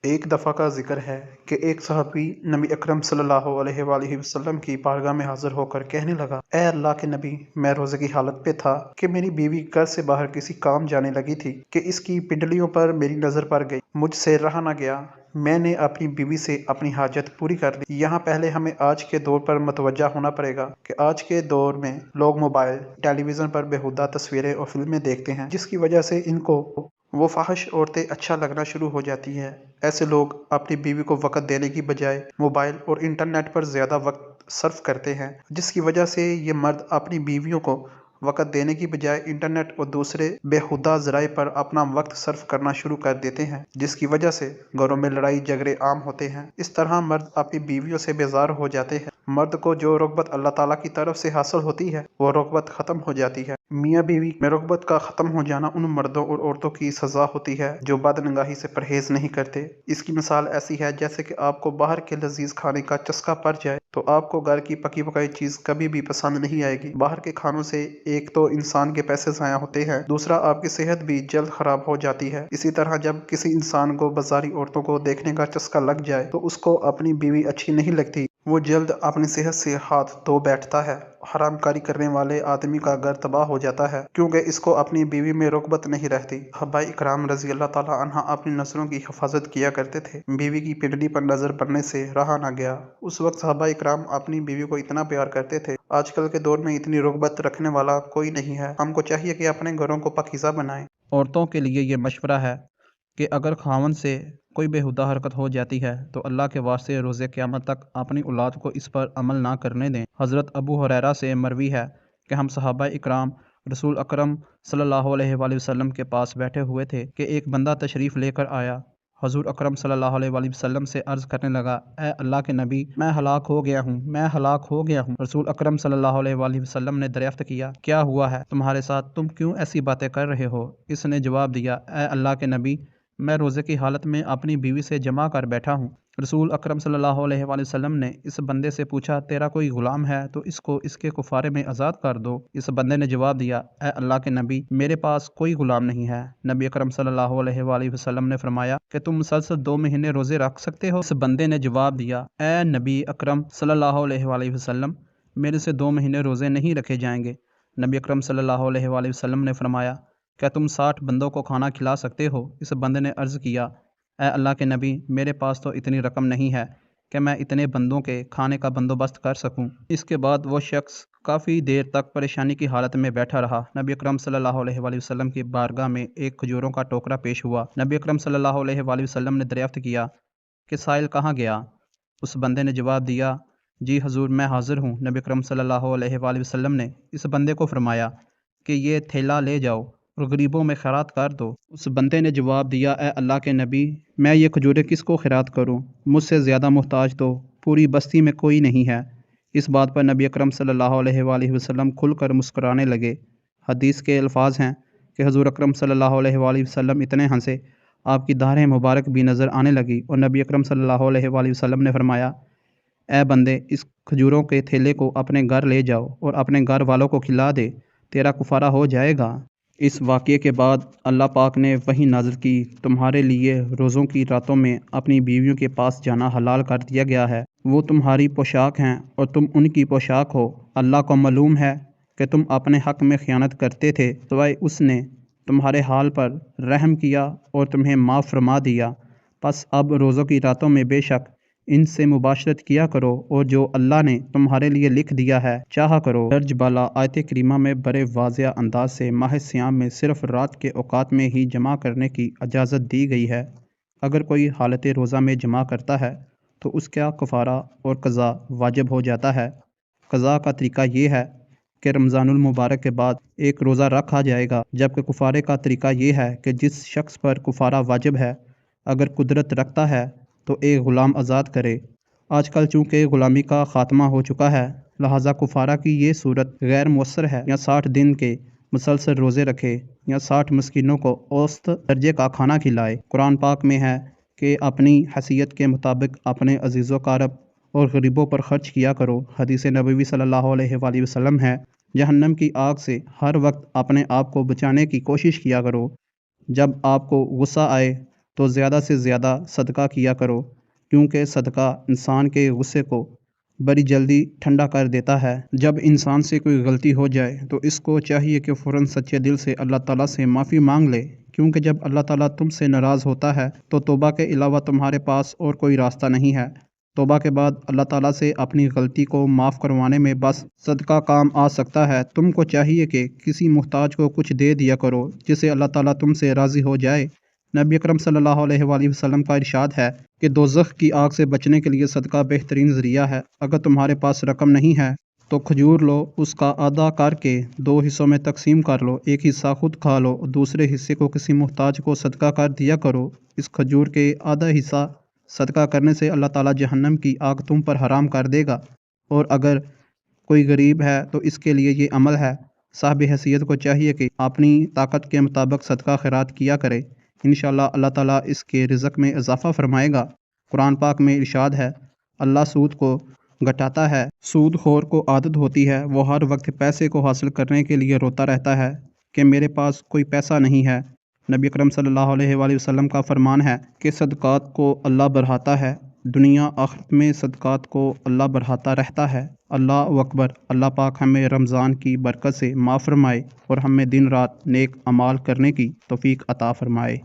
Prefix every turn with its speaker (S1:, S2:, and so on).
S1: ایک دفعہ کا ذکر ہے کہ ایک صحابی نبی اکرم صلی اللہ علیہ وآلہ وسلم کی بارگاہ میں حاضر ہو کر کہنے لگا، اے اللہ کے نبی، میں روزے کی حالت پہ تھا کہ میری بیوی گھر سے باہر کسی کام جانے لگی تھی کہ اس کی پنڈلیوں پر میری نظر پڑ گئی، مجھ سے رہا نہ گیا، میں نے اپنی بیوی سے اپنی حاجت پوری کر لی۔ یہاں پہلے ہمیں آج کے دور پر متوجہ ہونا پڑے گا کہ آج کے دور میں لوگ موبائل، ٹیلی ویژن پر بیہودہ تصویریں اور فلمیں دیکھتے ہیں، جس کی وجہ سے ان کو وہ فحش عورتیں اچھا لگنا شروع ہو جاتی ہیں۔ ایسے لوگ اپنی بیوی کو وقت دینے کی بجائے موبائل اور انٹرنیٹ پر زیادہ وقت صرف کرتے ہیں، جس کی وجہ سے یہ مرد اپنی بیویوں کو وقت دینے کی بجائے انٹرنیٹ اور دوسرے بیہودہ ذرائع پر اپنا وقت صرف کرنا شروع کر دیتے ہیں، جس کی وجہ سے گھروں میں لڑائی جھگڑے عام ہوتے ہیں۔ اس طرح مرد اپنی بیویوں سے بیزار ہو جاتے ہیں۔ مرد کو جو رغبت اللہ تعالیٰ کی طرف سے حاصل ہوتی ہے وہ رغبت ختم ہو جاتی ہے۔ میاں بیوی میں رغبت کا ختم ہو جانا ان مردوں اور عورتوں کی سزا ہوتی ہے جو بدنگاہی سے پرہیز نہیں کرتے۔ اس کی مثال ایسی ہے جیسے کہ آپ کو باہر کے لذیذ کھانے کا چسکا پڑ جائے تو آپ کو گھر کی پکی پکائی چیز کبھی بھی پسند نہیں آئے گی۔ باہر کے کھانوں سے ایک تو انسان کے پیسے ضائع ہوتے ہیں، دوسرا آپ کی صحت بھی جلد خراب ہو جاتی ہے۔ اسی طرح جب کسی انسان کو بازاری عورتوں کو دیکھنے کا چسکا لگ جائے تو اس کو اپنی بیوی اچھی نہیں لگتی، وہ جلد اپنی صحت سے ہاتھ دھو بیٹھتا ہے۔ حرام کاری کرنے والے آدمی کا گھر تباہ ہو جاتا ہے کیونکہ اس کو اپنی بیوی میں رغبت نہیں رہتی۔ صحابہ اکرام رضی اللہ تعالیٰ عنہ اپنی نظروں کی حفاظت کیا کرتے تھے، بیوی کی پنڈلی پر نظر پڑنے سے رہا نہ گیا۔ اس وقت صحابہ اکرام اپنی بیوی کو اتنا پیار کرتے تھے، آج کل کے دور میں اتنی رغبت رکھنے والا کوئی نہیں ہے۔ ہم کو چاہیے کہ اپنے گھروں کو پاکیزہ بنائیں۔
S2: عورتوں کے لیے یہ مشورہ ہے کہ اگر خاوند سے کوئی بیہودہ حرکت ہو جاتی ہے تو اللہ کے واسطے روز قیامت تک اپنی اولاد کو اس پر عمل نہ کرنے دیں۔ حضرت ابو ہریرہ سے مروی ہے کہ ہم صحابہ اکرام رسول اکرم صلی اللہ علیہ وآلہ وسلم کے پاس بیٹھے ہوئے تھے کہ ایک بندہ تشریف لے کر آیا۔ حضور اکرم صلی اللہ علیہ وآلہ وسلم سے عرض کرنے لگا، اے اللہ کے نبی، میں ہلاک ہو گیا ہوں، میں ہلاک ہو گیا ہوں۔ رسول اکرم صلی اللہ علیہ وآلہ وسلم نے دریافت کیا، کیا ہوا ہے تمہارے ساتھ، تم کیوں ایسی باتیں کر رہے ہو؟ اس نے جواب دیا، اے اللہ کے نبی، میں روزے کی حالت میں اپنی بیوی سے جمع کر بیٹھا ہوں۔ رسول اکرم صلی اللہ علیہ وآلہ وسلم نے اس بندے سے پوچھا، تیرا کوئی غلام ہے تو اس کو اس کے کفارے میں آزاد کر دو۔ اس بندے نے جواب دیا، اے اللہ کے نبی، میرے پاس کوئی غلام نہیں ہے۔ نبی اکرم صلی اللہ علیہ وآلہ وسلم نے فرمایا کہ تم مسلسل 2 مہینے روزے رکھ سکتے ہو؟ اس بندے نے جواب دیا، اے نبی اکرم صلی اللہ علیہ وآلہ وسلم، میرے سے 2 مہینے روزے نہیں رکھے جائیں گے۔ نبی اکرم صلی اللہ علیہ وآلہ وسلم نے فرمایا، کیا تم 60 بندوں کو کھانا کھلا سکتے ہو؟ اس بندے نے عرض کیا، اے اللہ کے نبی، میرے پاس تو اتنی رقم نہیں ہے کہ میں اتنے بندوں کے کھانے کا بندوبست کر سکوں۔ اس کے بعد وہ شخص کافی دیر تک پریشانی کی حالت میں بیٹھا رہا۔ نبی اکرم صلی اللہ علیہ وآلہ وسلم کی بارگاہ میں ایک کھجوروں کا ٹوکرا پیش ہوا۔ نبی اکرم صلی اللہ علیہ وآلہ وسلم نے دریافت کیا کہ سائل کہاں گیا؟ اس بندے نے جواب دیا، جی حضور، میں حاضر ہوں۔ نبی اکرم صلی اللہ علیہ وآلہ وسلم نے اس بندے کو فرمایا کہ یہ تھیلا لے جاؤ اور غریبوں میں خیرات کر دو۔ اس بندے نے جواب دیا، اے اللہ کے نبی، میں یہ کھجوریں کس کو خیرات کروں؟ مجھ سے زیادہ محتاج تو پوری بستی میں کوئی نہیں ہے۔ اس بات پر نبی اکرم صلی اللہ علیہ وآلہ وسلم کھل کر مسکرانے لگے۔ حدیث کے الفاظ ہیں کہ حضور اکرم صلی اللہ علیہ وآلہ وسلم اتنے ہنسے، آپ کی داڑھیں مبارک بھی نظر آنے لگی، اور نبی اکرم صلی اللہ علیہ وآلہ وسلم نے فرمایا، اے بندے، اس کھجوروں کے تھیلے کو اپنے گھر لے جاؤ اور اپنے گھر والوں کو کھلا دے، تیرا کفارہ ہو جائے گا۔ اس واقعے کے بعد اللہ پاک نے وحی نازل کی، تمہارے لیے روزوں کی راتوں میں اپنی بیویوں کے پاس جانا حلال کر دیا گیا ہے۔ وہ تمہاری پوشاک ہیں اور تم ان کی پوشاک ہو۔ اللہ کو معلوم ہے کہ تم اپنے حق میں خیانت کرتے تھے، سوائے اس نے تمہارے حال پر رحم کیا اور تمہیں معاف فرما دیا۔ پس اب روزوں کی راتوں میں بے شک ان سے مباشرت کیا کرو، اور جو اللہ نے تمہارے لیے لکھ دیا ہے چاہا کرو۔ درج بالا آیت کریمہ میں بڑے واضح انداز سے ماہ سیام میں صرف رات کے اوقات میں ہی جمع کرنے کی اجازت دی گئی ہے۔ اگر کوئی حالت روزہ میں جمع کرتا ہے تو اس کا کفارہ اور قضا واجب ہو جاتا ہے۔ قضا کا طریقہ یہ ہے کہ رمضان المبارک کے بعد ایک روزہ رکھا جائے گا، جبکہ کفارے کا طریقہ یہ ہے کہ جس شخص پر کفارہ واجب ہے اگر قدرت رکھتا ہے تو ایک غلام آزاد کرے۔ آج کل چونکہ غلامی کا خاتمہ ہو چکا ہے، لہٰذا کفارہ کی یہ صورت غیر مؤثر ہے۔ یا 60 دن کے مسلسل روزے رکھے یا 60 مسکینوں کو اوسط درجے کا کھانا کھلائے۔ قرآن پاک میں ہے کہ اپنی حیثیت کے مطابق اپنے عزیز و اقارب اور غریبوں پر خرچ کیا کرو۔ حدیث نبوی صلی اللہ علیہ وآلہ وسلم ہے، جہنم کی آگ سے ہر وقت اپنے آپ کو بچانے کی کوشش کیا کرو۔ جب آپ کو غصہ آئے تو زیادہ سے زیادہ صدقہ کیا کرو، کیونکہ صدقہ انسان کے غصے کو بڑی جلدی ٹھنڈا کر دیتا ہے۔ جب انسان سے کوئی غلطی ہو جائے تو اس کو چاہیے کہ فوراً سچے دل سے اللہ تعالیٰ سے معافی مانگ لے، کیونکہ جب اللہ تعالیٰ تم سے ناراض ہوتا ہے تو توبہ کے علاوہ تمہارے پاس اور کوئی راستہ نہیں ہے۔ توبہ کے بعد اللہ تعالیٰ سے اپنی غلطی کو معاف کروانے میں بس صدقہ کام آ سکتا ہے۔ تم کو چاہیے کہ کسی محتاج کو کچھ دے دیا کرو، جس سے اللہ تعالیٰ تم سے راضی ہو جائے۔ نبی اکرم صلی اللہ علیہ وآلہ وسلم کا ارشاد ہے کہ دوزخ کی آگ سے بچنے کے لیے صدقہ بہترین ذریعہ ہے۔ اگر تمہارے پاس رقم نہیں ہے تو کھجور لو، اس کا آدھا کر کے 2 حصوں میں تقسیم کر لو، ایک حصہ خود کھا لو، دوسرے حصے کو کسی محتاج کو صدقہ کر دیا کرو۔ اس کھجور کے آدھا حصہ صدقہ کرنے سے اللہ تعالیٰ جہنم کی آگ تم پر حرام کر دے گا۔ اور اگر کوئی غریب ہے تو اس کے لیے یہ عمل ہے۔ صاحب حیثیت کو چاہیے کہ اپنی طاقت کے مطابق صدقہ خیرات کیا کرے، انشاءاللہ اللہ تعالیٰ اس کے رزق میں اضافہ فرمائے گا۔ قرآن پاک میں ارشاد ہے، اللہ سود کو گھٹاتا ہے۔ سود خور کو عادت ہوتی ہے، وہ ہر وقت پیسے کو حاصل کرنے کے لیے روتا رہتا ہے کہ میرے پاس کوئی پیسہ نہیں ہے۔ نبی اکرم صلی اللہ علیہ وآلہ وسلم کا فرمان ہے کہ صدقات کو اللہ بڑھاتا ہے، دنیا آخرت میں صدقات کو اللہ بڑھاتا رہتا ہے۔ اللہ اکبر۔ اللہ پاک ہمیں رمضان کی برکت سے معاف فرمائے اور ہمیں دن رات نیک اعمال کرنے کی توفیق عطا فرمائے۔